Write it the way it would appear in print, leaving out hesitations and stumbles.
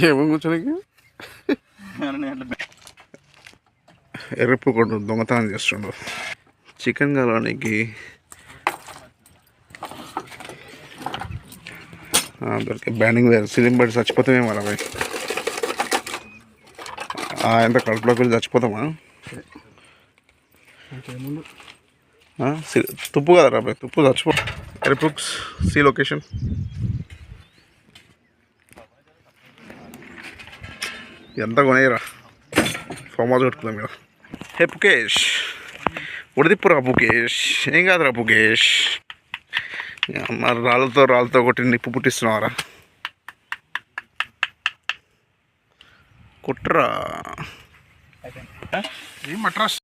ఏమో కూర్చోనికి ఎరుపు కొడు దొంగతనం చేస్తుండు. చికెన్ కలవడానికి దొరికే బ్యాండింగ్ వేరు సీలింగ్ బయట చచ్చిపోతామేమో అలా పోయి ఎంత కడుపులోకి వెళ్ళి చచ్చిపోతామా? తుప్పు కదా రాబాయ్, తుప్పు చచ్చిపో. ఎయిర్పుక్స్ సి లొకేషన్. ఎంత కొనేయరా ఫామ్ హౌస్ కట్టుకుందాం మీరు. హే పుకేష్, ఉడిదిప్పురా పుకేష్, ఏం కాదురా పుకేష్. మరి రాళ్ళతో కొట్టి నిప్పు పుట్టిస్తున్నావారా? కుట్రా ఏం మట్రాస్.